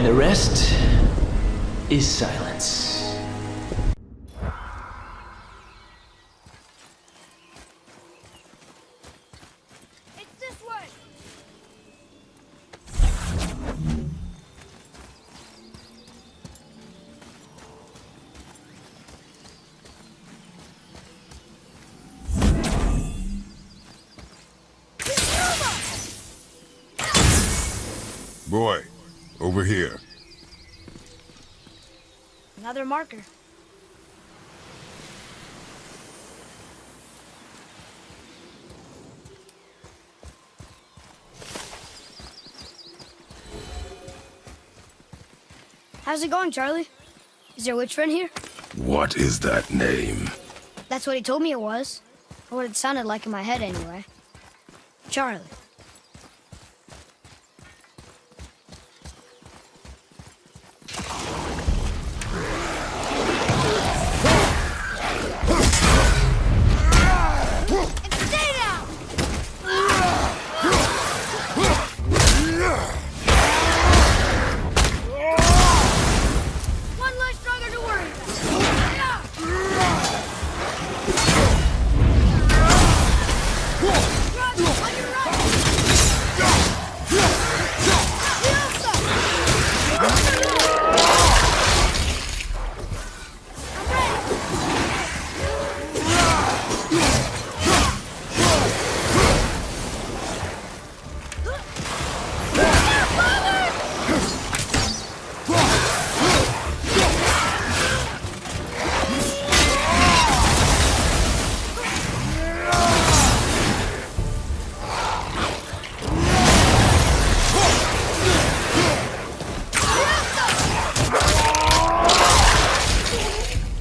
The rest is silence. It's this way! Boy, over here. Another marker. How's it going, Charlie? Is your witch friend here? What is that name? That's what he told me it was. Or what it sounded like in my head, anyway. Charlie.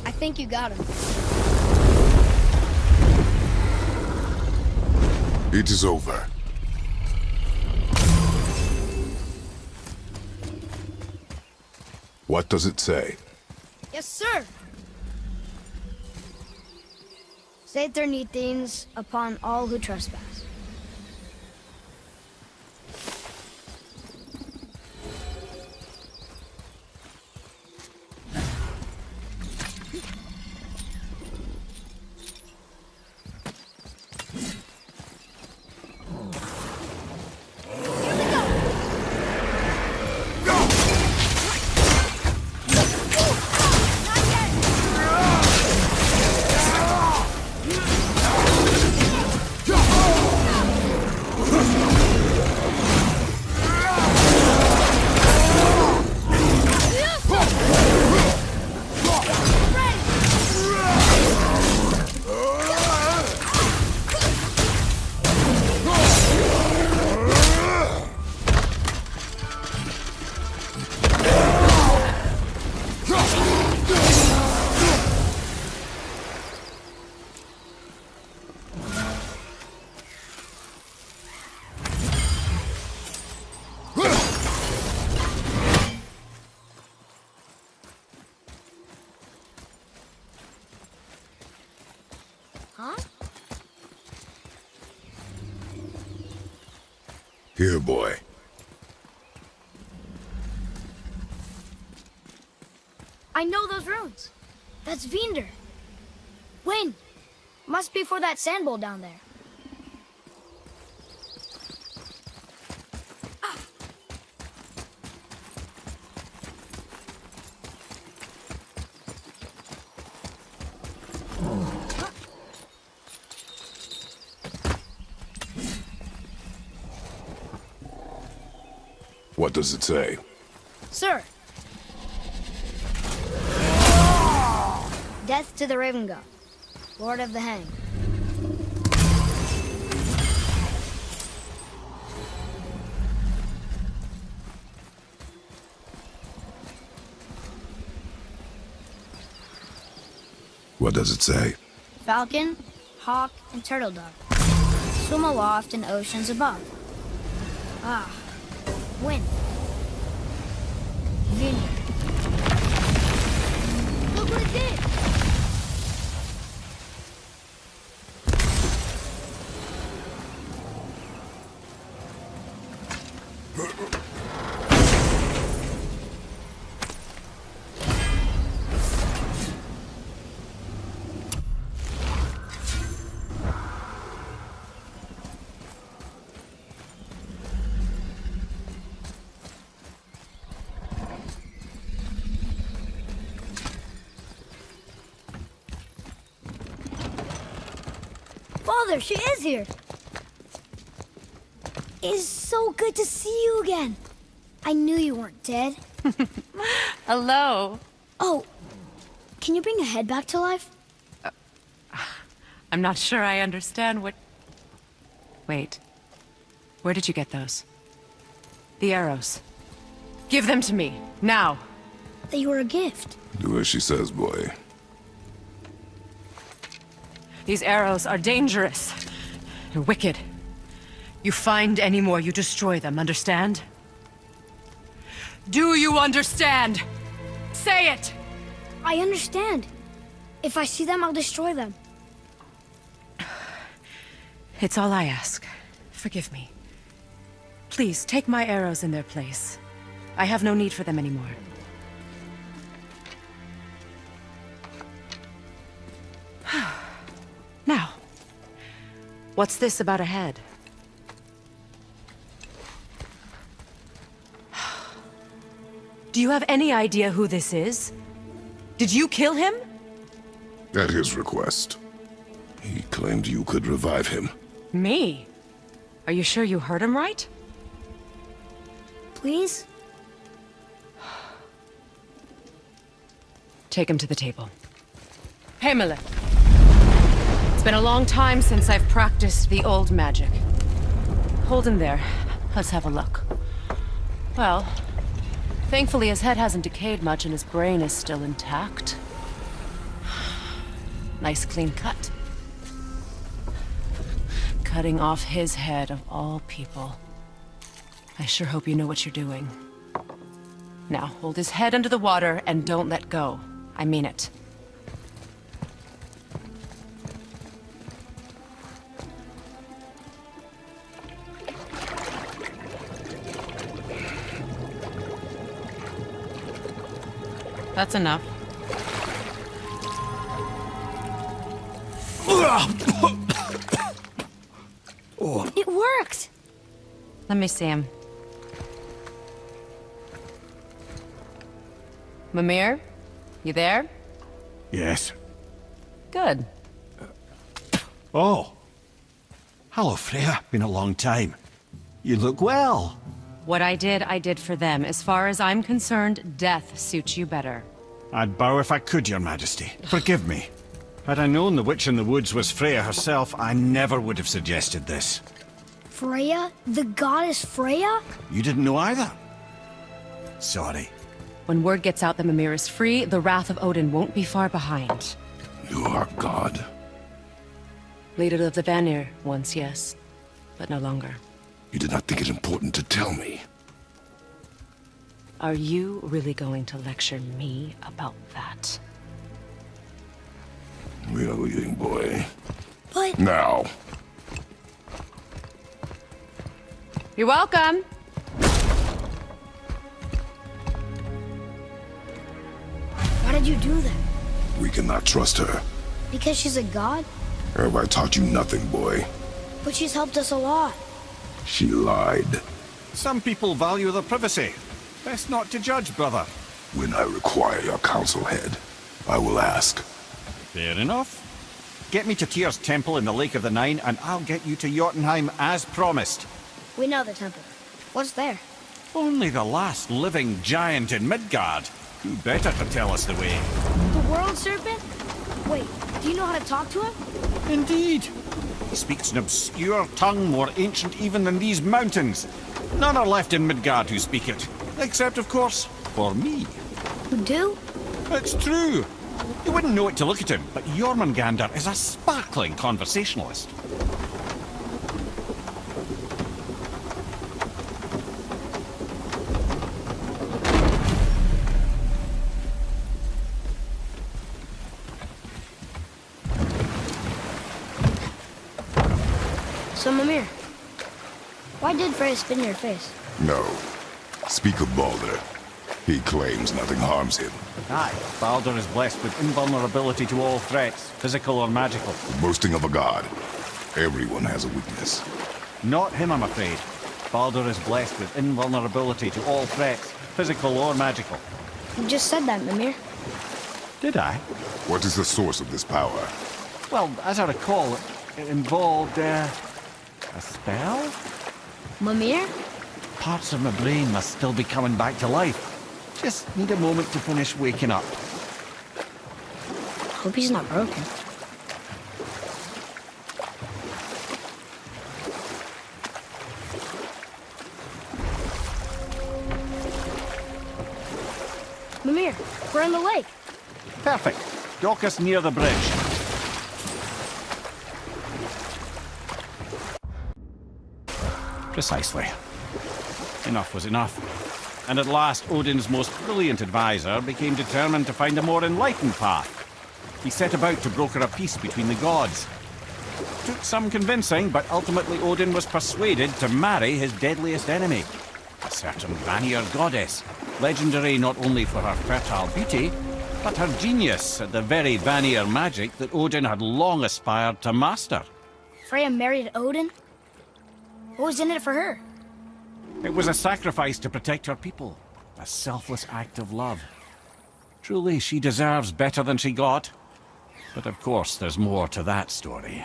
I think you got him. It is over. What does it say? Yes, sir. Say eternity things upon all who trespass. Huh? Here, boy. I know those runes. That's Vinder. When? Must be for that sand bowl down there. What does it say? Sir. Death to the Raven God, Lord of the Hang. What does it say? Falcon, hawk, and turtle dove swim aloft in oceans above. Ah, wind. Vineyard. Look what it did! Mother, she is here. It's so good to see you again. I knew you weren't dead. Hello. Oh, can you bring a head back to life? I'm not sure I understand what... Wait. Where did you get those? The arrows. Give them to me, now. They were a gift. Do as she says, boy. These arrows are dangerous and wicked. You find any more, you destroy them, understand? Do you understand? Say it! I understand. If I see them, I'll destroy them. It's all I ask. Forgive me. Please, take my arrows in their place. I have no need for them anymore. Now, what's this about a head? Do you have any idea who this is? Did you kill him? At his request. He claimed you could revive him. Me? Are you sure you heard him right? Please? Take him to the table. Hamlet. It's been a long time since I've practiced the old magic. Hold him there. Let's have a look. Well, thankfully his head hasn't decayed much and his brain is still intact. Nice clean cut. Cutting off his head of all people. I sure hope you know what you're doing. Now, hold his head under the water and don't let go. I mean it. That's enough. It worked! Let me see him. Mimir? You there? Yes. Good. Oh. Hello, Freya. Been a long time. You look well. What I did for them. As far as I'm concerned, death suits you better. I'd bow if I could, Your Majesty. Forgive me. Had I known the witch in the woods was Freya herself, I never would have suggested this. Freya? The goddess Freya? You didn't know either? Sorry. When word gets out that Mimir is free, the wrath of Odin won't be far behind. You are God. Leader of the Vanir, once yes, but no longer. You did not think it important to tell me. Are you really going to lecture me about that? We are leaving, boy. But... Now. You're welcome! Why did you do that? We cannot trust her. Because she's a god? Have I taught you nothing, boy? But she's helped us a lot. She lied. Some people value their privacy. Best not to judge, brother. When I require your council head, I will ask. Fair enough. Get me to Tyr's temple in the Lake of the Nine, and I'll get you to Jotunheim as promised. We know the temple. What's there? Only the last living giant in Midgard. Who better to tell us the way? The world serpent? Wait, do you know how to talk to him? Indeed. He speaks an obscure tongue more ancient even than these mountains. None are left in Midgard who speak it. Except, of course, for me. You do? It's true. You wouldn't know it to look at him, but Jormungandr is a sparkling conversationalist. So, Mimir, why did Freya spin your face? No. Speak of Baldur. He claims nothing harms him. Aye, Baldur is blessed with invulnerability to all threats, physical or magical. The boasting of a god. Everyone has a weakness. Not him, I'm afraid. Baldur is blessed with invulnerability to all threats, physical or magical. You just said that, Mimir. Did I? What is the source of this power? Well, as I recall, It involved, a spell? Mimir? Parts of my brain must still be coming back to life. Just need a moment to finish waking up. Hope he's not broken. Mimir, we're on the lake. Perfect. Dock us near the bridge. Precisely. Enough was enough. And at last, Odin's most brilliant advisor became determined to find a more enlightened path. He set about to broker a peace between the gods. Took some convincing, but ultimately Odin was persuaded to marry his deadliest enemy, a certain Vanir goddess, legendary not only for her fertile beauty, but her genius at the very Vanir magic that Odin had long aspired to master. Freya married Odin? What was in it for her? It was a sacrifice to protect her people, a selfless act of love. Truly, she deserves better than she got. But of course, there's more to that story.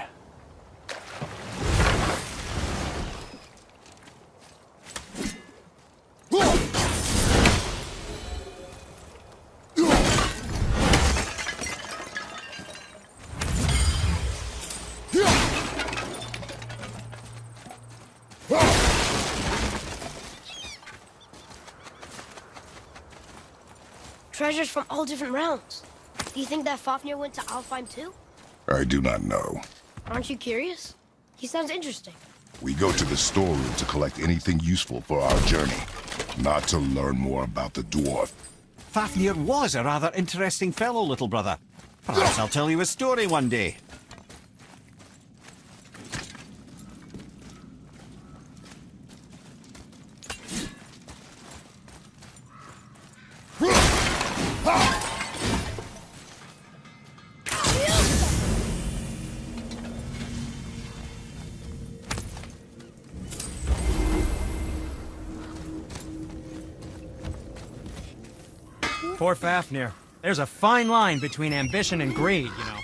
Treasures from all different realms. Do you think that Fafnir went to Alfheim too? I do not know. Aren't you curious? He sounds interesting. We go to the storeroom to collect anything useful for our journey, not to learn more about the dwarf. Fafnir was a rather interesting fellow, little brother. Perhaps I'll tell you a story one day. Poor Fafnir. There's a fine line between ambition and greed, you know.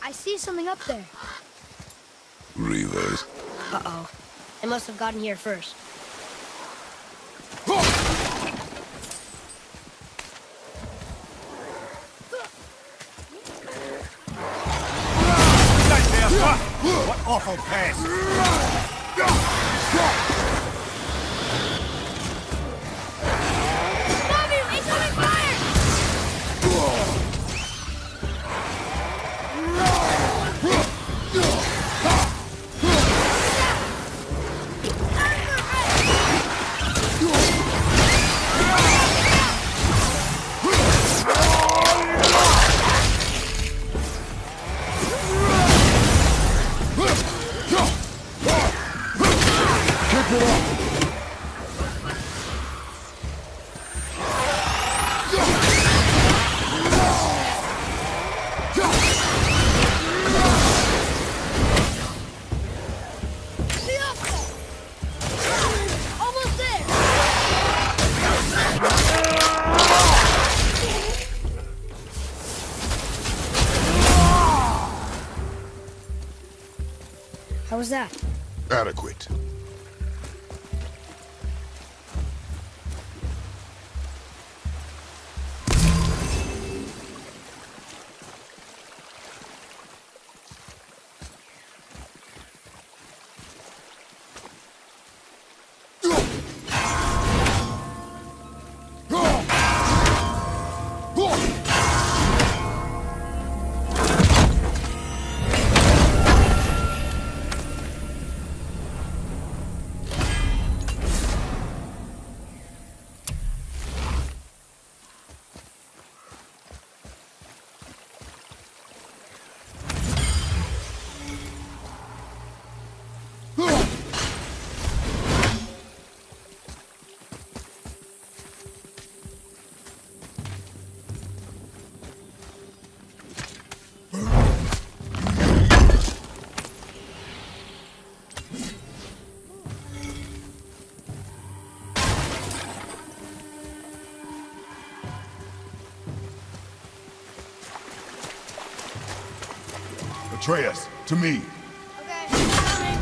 I see something up there. Reavers. Uh-oh. They must have gotten here first. What awful pest! Mimir, incoming fire! Almost there! How was that? Adequate. Atreus, to me. Okay, coming.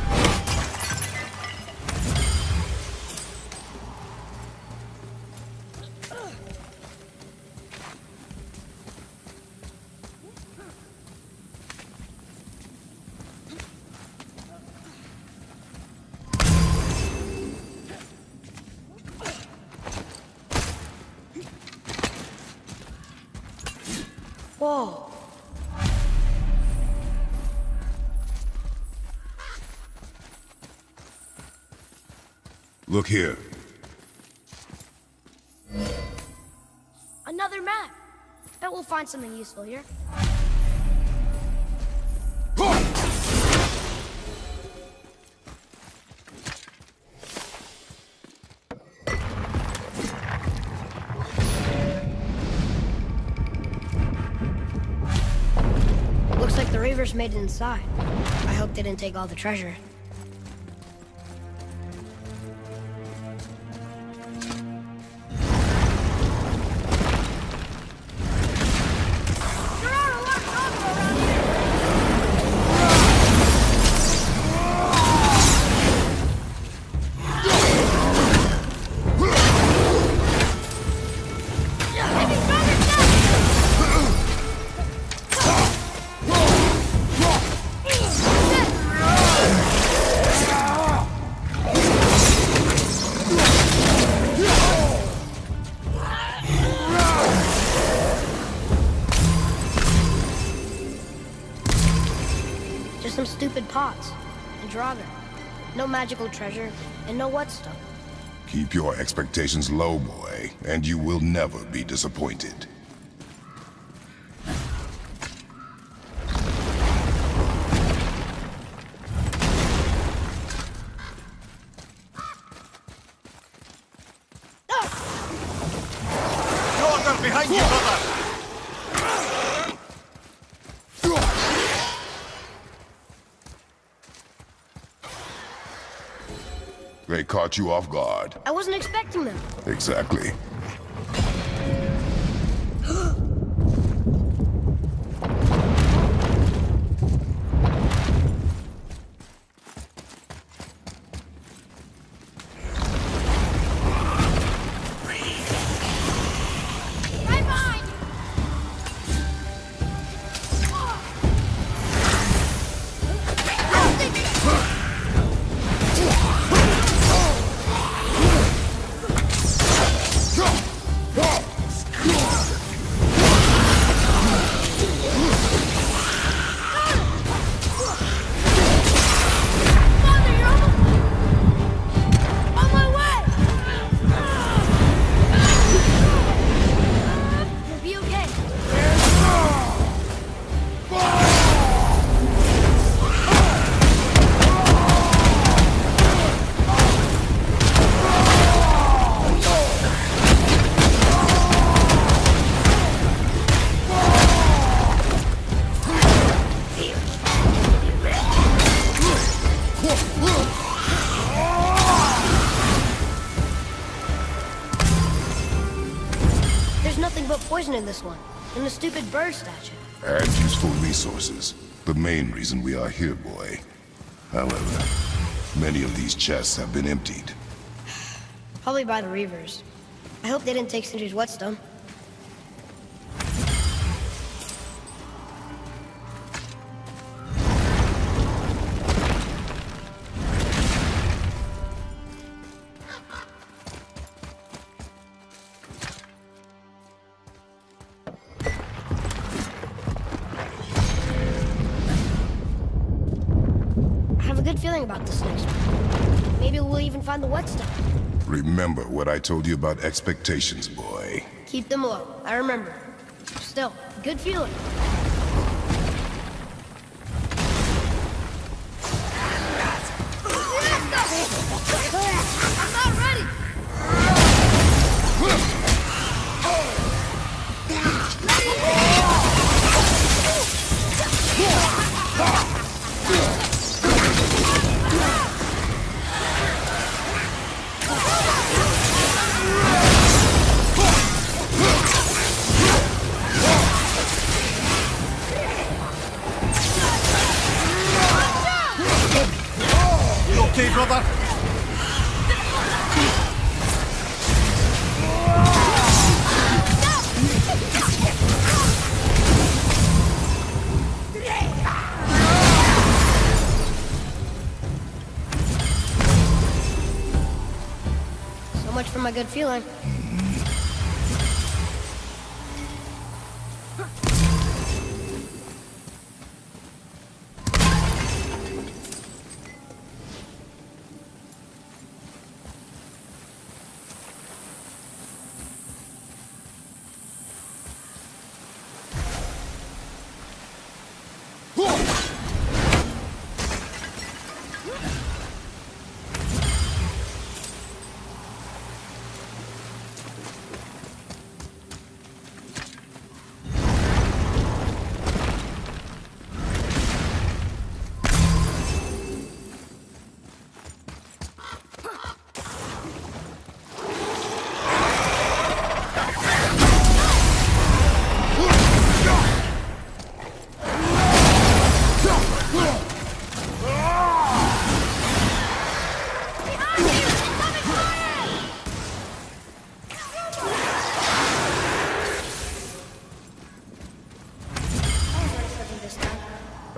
Whoa. Look here. Another map. Bet we'll find something useful here. Looks like the Reavers made it inside. I hope they didn't take all the treasure. Just some stupid pots and Draugr. No magical treasure and no whetstone. Keep your expectations low, boy, and you will never be disappointed. Behind you, brother! They caught you off guard. I wasn't expecting them. Exactly. Right behind! Father, you're on my way! You'll be okay. There's nothing but poison in this one, and the stupid bird statue. And useful resources. The main reason we are here, boy. However, many of these chests have been emptied. Probably by the Reavers. I hope they didn't take Sindri's whetstone. I have a good feeling about this next one. Maybe we'll even find the whetstone. Remember what I told you about expectations, boy. Keep them low. I remember. Still, good feeling. I'm not ready! okay, brother? So much for my good feeling.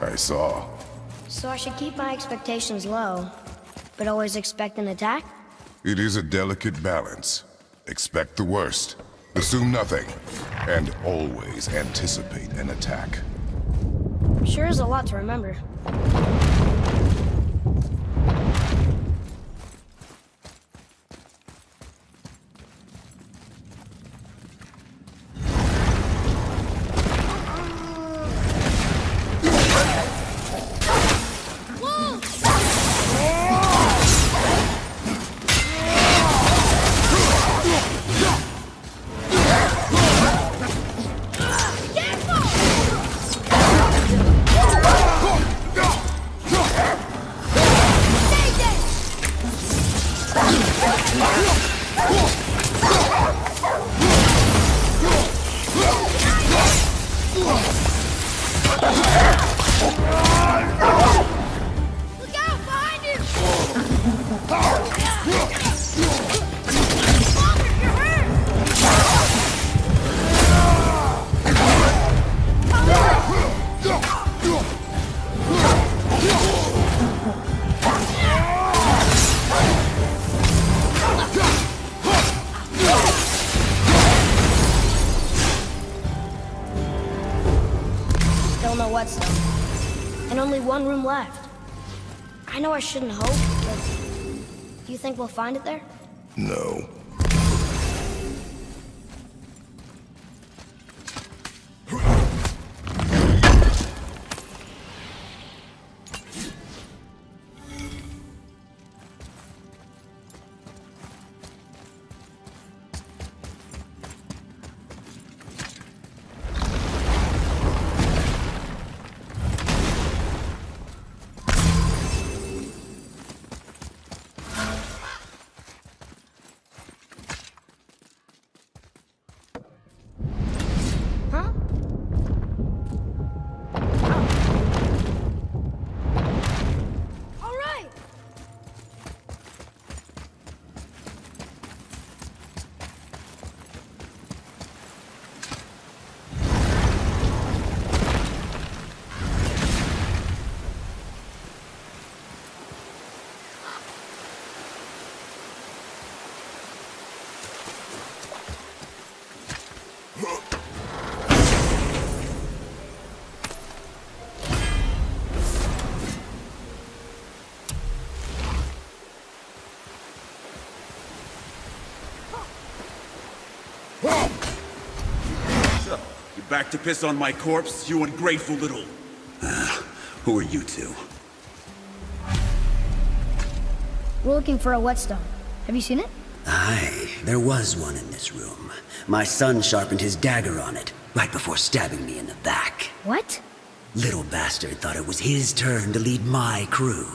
I saw. So I should keep my expectations low, but always expect an attack? It is a delicate balance. Expect the worst, assume nothing, and always anticipate an attack. Sure is a lot to remember. Still no whetstone. And only one room left. I know I shouldn't hope, but do you think we'll find it there? No. Huh? All right. So, you back to piss on my corpse, you ungrateful little... who are you two? We're looking for a whetstone. Have you seen it? Aye, there was one in this room. My son sharpened his dagger on it, right before stabbing me in the back. What? Little bastard thought it was his turn to lead my crew.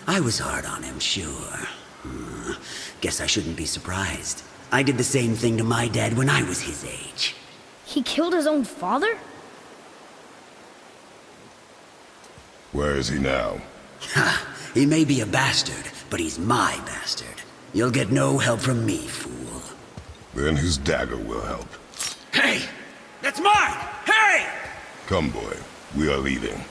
I was hard on him, sure. Guess I shouldn't be surprised. I did the same thing to my dad when I was his age. He killed his own father? Where is he now? Ha! He may be a bastard, but he's my bastard. You'll get no help from me, fool. Then his dagger will help. Hey! That's mine! Hey! Come, boy. We are leaving.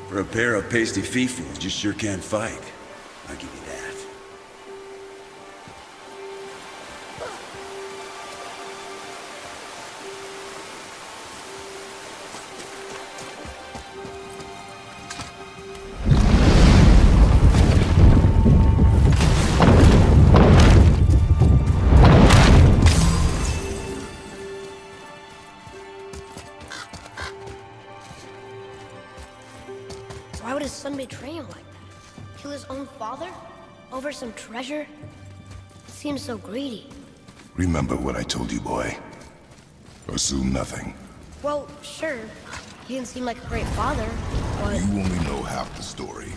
For a pair of pasty fee-fools, you sure can fight. I'll give you that. Why would his son betray him like that? Kill his own father? Over some treasure? It seems so greedy. Remember what I told you, boy. Assume nothing. Well, sure. He didn't seem like a great father, but... You only know half the story.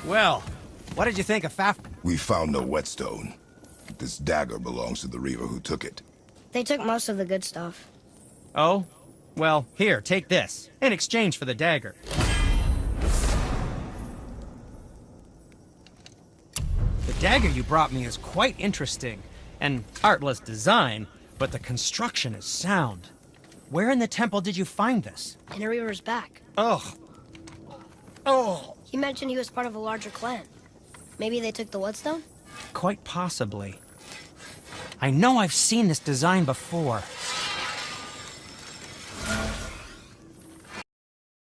Well, what did you think of Faf... We found no whetstone. This dagger belongs to the Reaver who took it. They took most of the good stuff. Oh? Well, here, take this, in exchange for the dagger. The dagger you brought me is quite interesting. An artless design, but the construction is sound. Where in the temple did you find this? In a Reaver's back. Ugh. Oh. He mentioned he was part of a larger clan. Maybe they took the whetstone? Quite possibly. I know I've seen this design before.